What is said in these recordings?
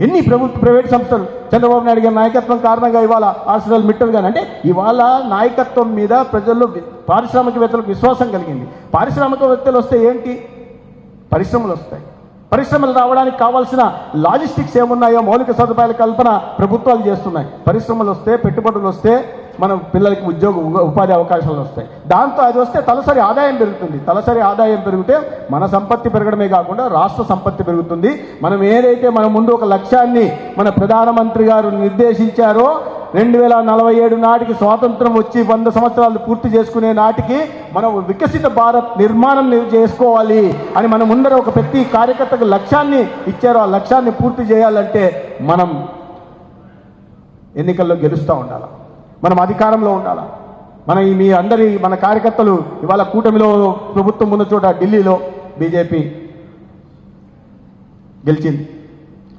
ఎన్ని ప్రైవేట్ సంస్థలు చంద్రబాబు నాయుడు గారి నాయకత్వం కారణంగా ఇవాళ ఆర్సిఎల్ మిట్టల్ కానీ, అంటే ఇవాళ నాయకత్వం మీద ప్రజల్లో పారిశ్రామికవేత్తలకు విశ్వాసం కలిగింది. పారిశ్రామికవేత్తలు వస్తే ఏంటి, పరిశ్రమలు వస్తాయి. పరిశ్రమలు రావడానికి కావాల్సిన లాజిస్టిక్స్ ఏమున్నాయో, మౌలిక సదుపాయాల కల్పన ప్రభుత్వాలు చేస్తున్నాయి. పరిశ్రమలు వస్తే, పెట్టుబడులు వస్తే మన పిల్లలకి ఉపాధి అవకాశాలు వస్తాయి. దాంతో అది వస్తే తలసరి ఆదాయం పెరుగుతుంది. తలసరి ఆదాయం పెరిగితే మన సంపత్తి పెరగడమే కాకుండా రాష్ట్ర సంపత్తి పెరుగుతుంది. మనం ఏదైతే మన ముందు ఒక లక్ష్యాన్ని మన ప్రధానమంత్రి గారు నిర్దేశించారో, 2047 నాటికి స్వాతంత్రం వచ్చి 100 సంవత్సరాలు పూర్తి చేసుకునే నాటికి మనం వికసిత భారత్ నిర్మాణం చేసుకోవాలి అని మన ముందర ఒక ప్రతి కార్యకర్తకు లక్ష్యాన్ని ఇచ్చారో, ఆ లక్ష్యాన్ని పూర్తి చేయాలంటే మనం ఎన్నికల్లో గెలుస్తూ ఉండాలి, మనం అధికారంలో ఉండాలి. మీ అందరి మన కార్యకర్తలు ఇవాళ కూటమిలో ప్రభుత్వం ఉన్న చోట ఢిల్లీలో బీజేపీ గెలిచింది.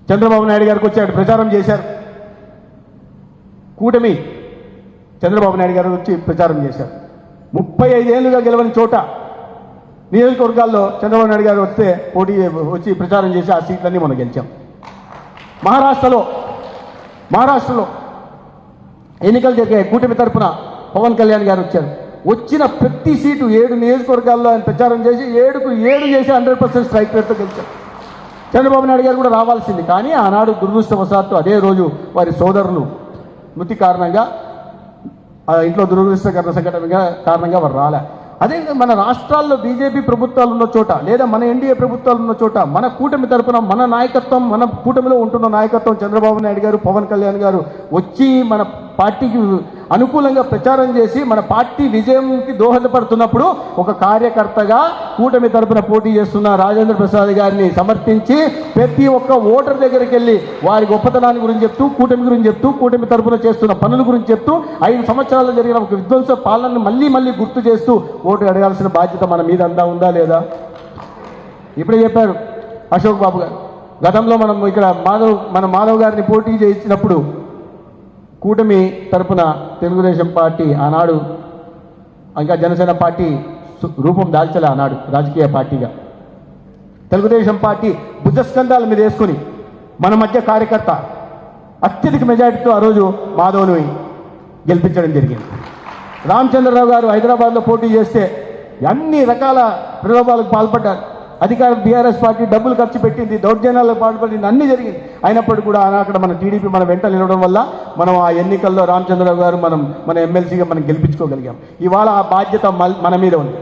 చంద్రబాబు నాయుడు గారికి వచ్చాడు, ప్రచారం చేశారు. కూటమి చంద్రబాబు నాయుడు గారు వచ్చి ప్రచారం చేశారు. 35 ఏళ్ళుగా గెలవని చోట నియోజకవర్గాల్లో చంద్రబాబు నాయుడు గారు వస్తే వచ్చి ప్రచారం చేసి ఆ సీట్లన్నీ మనం గెలిచాం. మహారాష్ట్రలో ఎన్నికలు జరిగాయి. కూటమి తరఫున పవన్ కళ్యాణ్ గారు వచ్చారు. వచ్చిన ప్రతి సీటు 7 నియోజకవర్గాల్లో ఆయన ప్రచారం చేసి 7కు 7 చేసి 100% స్ట్రైక్ రేట్తో గెలిచారు. చంద్రబాబు నాయుడు గారు కూడా రావాల్సింది, కానీ ఆనాడు దురదృష్టవశాత్తు అదే రోజు వారి సోదరులు మృతి కారణంగా ఇంట్లో దురదృష్టకర సంఘటన కారణంగా వారు రాలే. అదేవిధంగా మన రాష్ట్రాల్లో బీజేపీ ప్రభుత్వాలు ఉన్న చోట, లేదా మన ఎన్డీఏ ప్రభుత్వాలు ఉన్న చోట మన కూటమి తరఫున మన నాయకత్వం, మన కూటమిలో ఉంటున్న నాయకత్వం చంద్రబాబు నాయుడు గారు, పవన్ కళ్యాణ్ గారు వచ్చి మన పార్టీకి అనుకూలంగా ప్రచారం చేసి మన పార్టీ విజయంకి దోహదపడుతున్నప్పుడు ఒక కార్యకర్తగా కూటమి తరఫున పోటీ చేస్తున్న రాజేంద్ర ప్రసాద్ గారిని సమర్థించి ప్రతి ఒక్క ఓటర్ దగ్గరికి వెళ్ళి వారి గొప్పతనాన్ని గురించి చెప్తూ, కూటమి గురించి చెప్తూ, కూటమి తరఫున చేస్తున్న పనుల గురించి చెప్తూ 5 సంవత్సరాల్లో జరిగిన ఒక విధ్వంస పాలనను మళ్ళీ గుర్తు చేస్తూ ఓటు అడగాల్సిన బాధ్యత మన మీద ఉందా లేదా? ఇప్పుడే చెప్పారు అశోక్ బాబు గారు. గతంలో మనం ఇక్కడ మాధవ్ గారిని పోటీ చేయించినప్పుడు కూటమి తరపున తెలుగుదేశం పార్టీ ఆనాడు, ఇంకా జనసేన పార్టీ రూపం దాల్చలే ఆనాడు రాజకీయ పార్టీగా. తెలుగుదేశం పార్టీ భుజస్కంధాల మీద వేసుకుని మన మధ్య కార్యకర్త అత్యధిక మెజారిటీతో ఆ రోజు మాధవ్ని గెలిపించడం జరిగింది. రామచంద్రరావు గారు హైదరాబాద్లో పోటీ చేస్తే అన్ని రకాల ప్రలోభాలకు పాల్పడ్డారు. అధికారం బీఆర్ఎస్ పార్టీ డబ్బులు ఖర్చు పెట్టింది, దౌర్జన్యాలకు పాల్పడింది, అన్నీ జరిగింది. అయినప్పటికీ కూడా అక్కడ మన టీడీపీ మన వెంట నిలవడం వల్ల మనం ఆ ఎన్నికల్లో రామచంద్రరావు గారు మన ఎమ్మెల్సీగా మనం గెలిపించుకోగలిగాం. ఇవాళ ఆ బాధ్యత మన మీద ఉంది.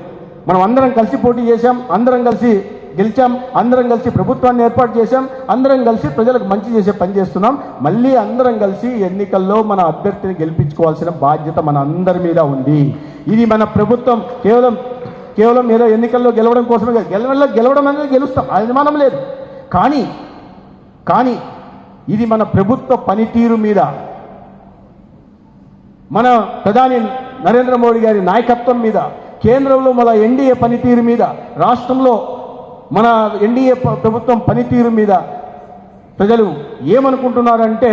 మనం అందరం కలిసి పోటీ చేశాం, అందరం కలిసి గెలిచాం, అందరం కలిసి ప్రభుత్వాన్ని ఏర్పాటు చేశాం, అందరం కలిసి ప్రజలకు మంచి చేసే పని చేస్తున్నాం. మళ్ళీ అందరం కలిసి ఎన్నికల్లో మన అభ్యర్థిని గెలిపించుకోవాల్సిన బాధ్యత మన అందరి మీద ఉంది. ఇది మన ప్రభుత్వం కేవలం ఏదో ఎన్నికల్లో గెలవడం కోసమే, గెలవడం అనేది గెలుస్తాం, అది మనం లేదు. కానీ ఇది మన ప్రభుత్వ పనితీరు మీద, మన ప్రధాని నరేంద్ర మోడీ గారి నాయకత్వం మీద, కేంద్రంలో మన ఎన్డీఏ పనితీరు మీద, రాష్ట్రంలో మన ఎన్డీఏ ప్రభుత్వం పనితీరు మీద ప్రజలు ఏమనుకుంటున్నారంటే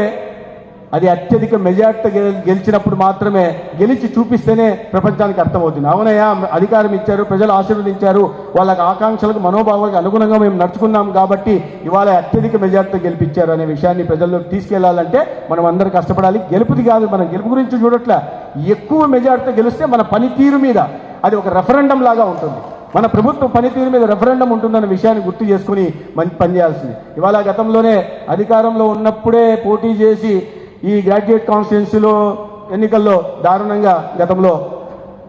అది అత్యధిక మెజార్టీ గెలిచినప్పుడు మాత్రమే, గెలిచి చూపిస్తేనే ప్రపంచానికి అర్థమవుతుంది. అవునయ్యా, అధికారం ఇచ్చారు, ప్రజలు ఆశీర్వదించారు, వాళ్ళకి ఆకాంక్షలకు మనోభావాలకు అనుగుణంగా మేము నడుచుకున్నాం కాబట్టి ఇవాళ అత్యధిక మెజార్టీతో గెలిపించారు అనే విషయాన్ని ప్రజల్లోకి తీసుకెళ్లాలంటే మనం అందరూ కష్టపడాలి. గెలుపుది కాదు, మనం గెలుపు గురించి చూడట్లే, ఎక్కువ మెజార్టీతో గెలిస్తే మన పనితీరు మీద అది ఒక రెఫరెండం లాగా ఉంటుంది. మన ప్రభుత్వ పనితీరు మీద రెఫరెండం ఉంటుందన్న విషయాన్ని గుర్తు చేసుకుని పనిచేయాల్సింది. ఇవాళ గతంలోనే అధికారంలో ఉన్నప్పుడే పోటీ చేసి ఈ గ్రాడ్యుయేట్ కాన్స్టిట్యున్సీలో ఎన్నికల్లో దారుణంగా గతంలో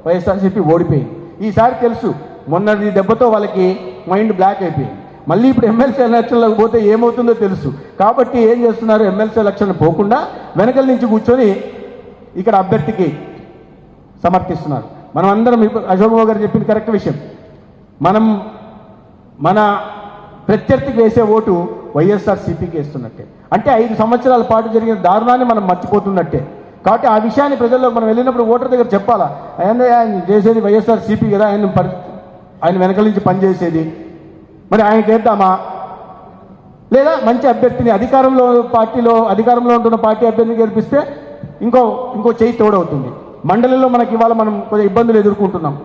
వైఎస్ఆర్సీపీ ఓడిపోయింది. ఈసారి తెలుసు, మొన్నటి దెబ్బతో వాళ్ళకి మైండ్ బ్లాక్ అయిపోయింది. మళ్ళీ ఇప్పుడు ఎమ్మెల్సీ ఎలక్షన్లకు పోతే ఏమవుతుందో తెలుసు. కాబట్టి ఏం చేస్తున్నారు, ఎమ్మెల్సీ ఎలక్షన్ పోకుండా వెనకల నుంచి కూర్చొని ఇక్కడ అభ్యర్థికి సమర్థిస్తున్నారు. మనం అందరం అశోక్ బాబు గారు చెప్పింది కరెక్ట్ విషయం. మన ప్రత్యర్థికి వేసే ఓటు వైఎస్ఆర్సీపీకి వేస్తున్నట్టే, అంటే 5 సంవత్సరాల పాటు జరిగిన దారుణాన్ని మనం మర్చిపోతున్నట్టే. కాబట్టి ఆ విషయాన్ని ప్రజల్లోకి మనం వెళ్ళినప్పుడు ఓటర్ దగ్గర చెప్పాలా, ఆయన చేసేది వైఎస్ఆర్సీపీ కదా, ఆయన వెనకల నుంచి పనిచేసేది, మరి ఆయనకి వేద్దామా, లేదా మంచి అభ్యర్థిని అధికారంలో ఉంటున్న పార్టీ అభ్యర్థిని గెలిపిస్తే ఇంకో చేయి తోడవుతుంది. మండలిలో మనకి ఇవాళ మనం కొంచెం ఇబ్బందులు ఎదుర్కొంటున్నాం.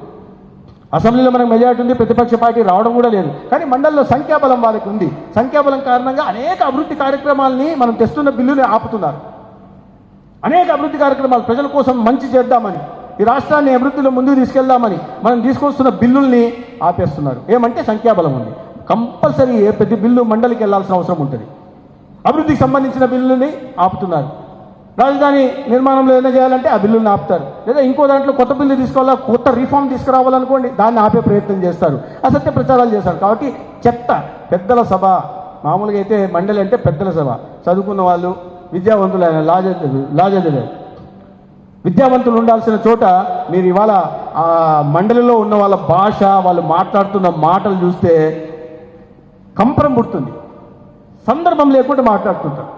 అసెంబ్లీలో మనకు మెజారిటీ ఉంది, ప్రతిపక్ష పార్టీ రావడం కూడా లేదు. కానీ మండలిలో సంఖ్యాబలం వాళ్ళకి ఉంది. సంఖ్యాబలం కారణంగా అనేక అభివృద్ధి కార్యక్రమాలని మనం తెస్తున్న బిల్లుని ఆపుతున్నారు. అనేక అభివృద్ధి కార్యక్రమాలు ప్రజల కోసం మంచి చేద్దామని, ఈ రాష్ట్రాన్ని అభివృద్ధిలో ముందుకు తీసుకెళ్దామని మనం తీసుకొస్తున్న బిల్లుల్ని ఆపేస్తున్నారు. ఏమంటే సంఖ్యాబలం ఉంది. కంపల్సరీ ప్రతి బిల్లు మండలికి వెళ్లాల్సిన అవసరం ఉంటుంది. అభివృద్ధికి సంబంధించిన బిల్లుని ఆపుతున్నారు. రాజధాని నిర్మాణంలో ఏదైనా చేయాలంటే ఆ బిల్లులను ఆపుతారు. లేదా ఇంకో దాంట్లో కొత్త బిల్లు తీసుకోవాలా, కొత్త రిఫార్మ్ తీసుకురావాలనుకోండి, దాన్ని ఆపే ప్రయత్నం చేస్తారు, అసత్య ప్రచారాలు చేస్తారు. కాబట్టి చెత్త పెద్దల సభ, మామూలుగా అయితే మండలి అంటే పెద్దల సభ, చదువుకున్న వాళ్ళు, విద్యావంతులైన లాజలు విద్యావంతులు ఉండాల్సిన చోట మీరు ఇవాళ ఆ మండలిలో ఉన్న వాళ్ళ భాష, వాళ్ళు మాట్లాడుతున్న మాటలు చూస్తే కంపరం పుడుతుంది. సందర్భం లేకుండా మాట్లాడుతుంటారు.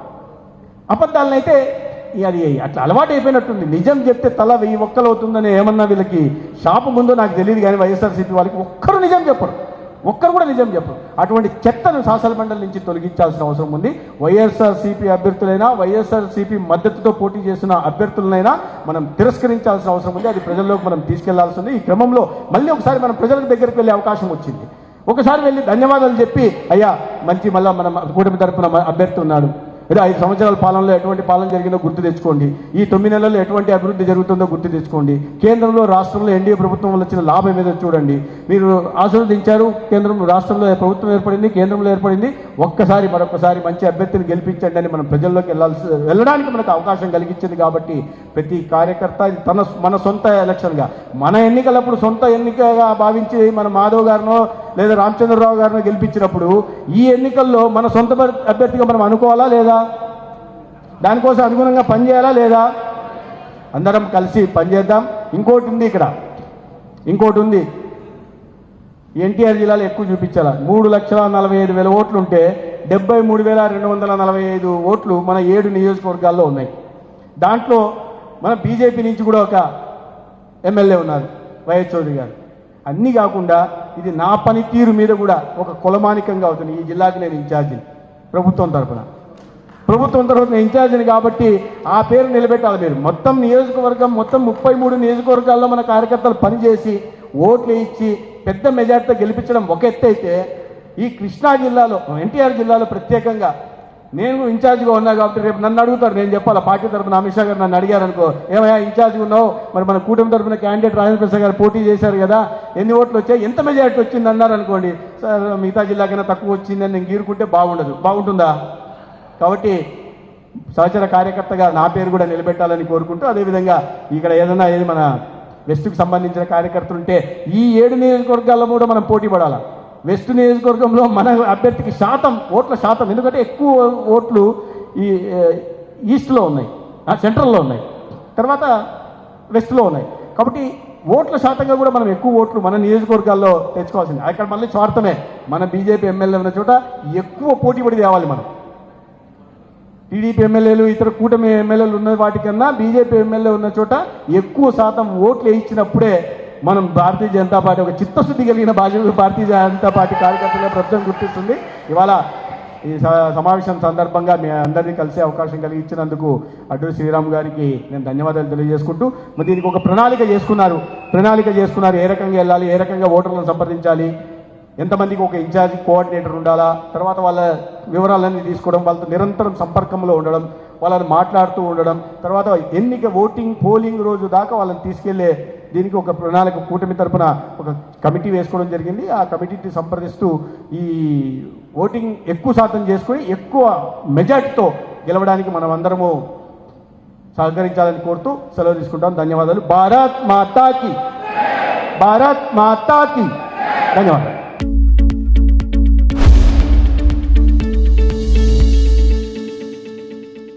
అబద్ధాలనైతే అది అట్లా అలవాటు అయిపోయినట్టుంది. నిజం చెప్తే తల 1000 ఒక్కలు అవుతుందని ఏమన్నా వీళ్ళకి షాపు ముందో నాకు తెలియదు. కానీ వైఎస్ఆర్సీపీ వాళ్ళకి ఒక్కరు నిజం చెప్పరు, ఒక్కరు కూడా నిజం చెప్పరు. అటువంటి చెత్తను శాసన మండలి నుంచి తొలగించాల్సిన అవసరం ఉంది. వైఎస్ఆర్సీపీ అభ్యర్థులైనా, వైఎస్ఆర్సీపీ మద్దతుతో పోటీ చేసిన అభ్యర్థులనైనా మనం తిరస్కరించాల్సిన అవసరం ఉంది. అది ప్రజల్లోకి మనం తీసుకెళ్లాల్సి ఉంది. ఈ క్రమంలో మళ్ళీ ఒకసారి మనం ప్రజల దగ్గరికి వెళ్ళే అవకాశం వచ్చింది. ఒకసారి వెళ్ళి ధన్యవాదాలు చెప్పి, అయ్యా మంచి మళ్ళీ మన కూటమి తరపున అభ్యర్థి ఉన్నాడు, లేదా 5 సంవత్సరాల పాలనలో ఎటువంటి పాలన జరిగిందో గుర్తు తెచ్చుకోండి, ఈ 9 నెలల్లో ఎటువంటి అభివృద్ధి జరుగుతుందో గుర్తు తెచ్చుకోండి, కేంద్రంలో రాష్ట్రంలో ఎన్డీఏ ప్రభుత్వం వల్ల వచ్చిన లాభం ఏదో చూడండి. మీరు ఆశీర్వదించారు, కేంద్రం రాష్ట్రంలో ప్రభుత్వం ఏర్పడింది, కేంద్రంలో ఏర్పడింది, మరొకసారి మంచి అభ్యర్థిని గెలిపించండి అని మనం ప్రజల్లోకి వెళ్ళడానికి మనకు అవకాశం కలిగించింది. కాబట్టి ప్రతి కార్యకర్త మన సొంత ఎలక్షన్గా, మన ఎన్నికలప్పుడు సొంత ఎన్నికగా భావించి మన మాధవ్ గారినో లేదా రామచంద్రరావు గారినో గెలిపించినప్పుడు ఈ ఎన్నికల్లో మన సొంత అభ్యర్థిగా మనం అనుకోవాలా లేదా? దానికోసం అనుగుణంగా పనిచేయాలా లేదా? అందరం కలిసి పనిచేద్దాం. ఇంకోటి ఉంది, ఇక్కడ ఇంకోటి ఉంది. ఎన్టీఆర్ జిల్లాలో ఎక్కువ చూపించాలా. 3,45,000 ఓట్లు ఉంటే 73,245 ఓట్లు మన 7 నియోజకవర్గాల్లో ఉన్నాయి. దాంట్లో మన బీజేపీ నుంచి కూడా ఒక ఎమ్మెల్యే ఉన్నారు, వైఎస్ చౌదరి గారు. అన్నీ కాకుండా ఇది నా పనితీరు మీద కూడా ఒక కొలమానికంగా అవుతుంది. ఈ జిల్లాకి నేను ఇన్ఛార్జిని, ప్రభుత్వం తరఫున ఇన్ఛార్జిని కాబట్టి ఆ పేరు నిలబెట్టాలి. మీరు మొత్తం నియోజకవర్గం, మొత్తం 33 నియోజకవర్గాల్లో మన కార్యకర్తలు పనిచేసి ఓట్లు ఇచ్చి పెద్ద మెజార్టీతో గెలిపించడం ఒక ఎత్తు అయితే, ఈ కృష్ణా జిల్లాలో, ఎన్టీఆర్ జిల్లాలో ప్రత్యేకంగా నేను ఇన్ఛార్జిగా ఉన్నా కాబట్టి రేపు నన్ను అడుగుతారు, నేను చెప్పాలి. పార్టీ తరఫున అమిత్ షా గారు నన్ను అడిగారు అనుకో, ఏమయ్యా ఇన్ఛార్జిగా ఉన్నావు, మరి మన కూటమి తరఫున క్యాండిడేట్ రాజేంద్ర ప్రసాద్ గారు పోటీ చేశారు కదా, ఎన్ని ఓట్లు వచ్చాయి, ఎంత మెజారిటీ వచ్చింది అన్నారు అనుకోండి, సార్ మిగతా జిల్లాకైనా తక్కువ వచ్చిందని నేను గీరుకుంటే బాగుంటుందా? కాబట్టి సహచర కార్యకర్తగా నా పేరు కూడా నిలబెట్టాలని కోరుకుంటూ, అదేవిధంగా ఇక్కడ ఏదైనా మన వెస్ట్కి సంబంధించిన కార్యకర్తలు ఉంటే ఈ 7 నియోజకవర్గాల్లో కూడా మనం పోటీ పడాలా. వెస్ట్ నియోజకవర్గంలో మన అభ్యర్థికి ఓట్ల శాతం, ఎందుకంటే ఎక్కువ ఓట్లు ఈ ఈస్ట్లో ఉన్నాయి, సెంట్రల్లో ఉన్నాయి, తర్వాత వెస్ట్లో ఉన్నాయి. కాబట్టి ఓట్ల శాతంగా కూడా మనం ఎక్కువ ఓట్లు మన నియోజకవర్గాల్లో తెచ్చుకోవాల్సింది. అక్కడ మళ్ళీ స్వార్థమే. మన బీజేపీ ఎమ్మెల్యే ఉన్న చోట ఎక్కువ పోటీ పడి తేవాలి. మనం టీడీపీ ఎమ్మెల్యేలు, ఇతర కూటమి ఎమ్మెల్యేలు ఉన్న వాటికన్నా బీజేపీ ఎమ్మెల్యే ఉన్న చోట ఎక్కువ శాతం ఓట్లు వేయించినప్పుడే మనం భారతీయ జనతా పార్టీ ఒక చిత్తశుద్ధి కలిగిన భారతీయ జనతా పార్టీ కార్యకర్తలుగా ప్రభుత్వం గుర్తిస్తుంది. ఇవాళ ఈ సమావేశం సందర్భంగా మీ అందరినీ కలిసే అవకాశం కలిగించినందుకు అడ్డూరి శ్రీరామ్ గారికి నేను ధన్యవాదాలు తెలియజేసుకుంటూ, మరి దీనికి ఒక ప్రణాళిక చేసుకున్నారు. ఏ రకంగా వెళ్ళాలి, ఏ రకంగా ఓటర్లను సంప్రదించాలి, ఎంతమందికి ఒక ఇన్ఛార్జ్ కోఆర్డినేటర్ ఉండాలా, తర్వాత వాళ్ళ వివరాలన్నీ తీసుకోవడం, వాళ్ళతో నిరంతరం సంపర్కంలో ఉండడం, వాళ్ళని మాట్లాడుతూ ఉండడం, తర్వాత పోలింగ్ రోజు దాకా వాళ్ళని తీసుకెళ్లే దీనికి ఒక ప్రణాళిక కూటమి తరపున ఒక కమిటీ వేసుకోవడం జరిగింది. ఆ కమిటీని సంప్రదిస్తూ ఈ ఓటింగ్ ఎక్కువ శాతం చేసుకొని ఎక్కువ మెజార్టీతో గెలవడానికి మనం అందరము సహకరించాలని కోరుతూ సెలవు తీసుకుంటాం. ధన్యవాదాలు. భారత్ మాతాకి ధన్యవాదాలు.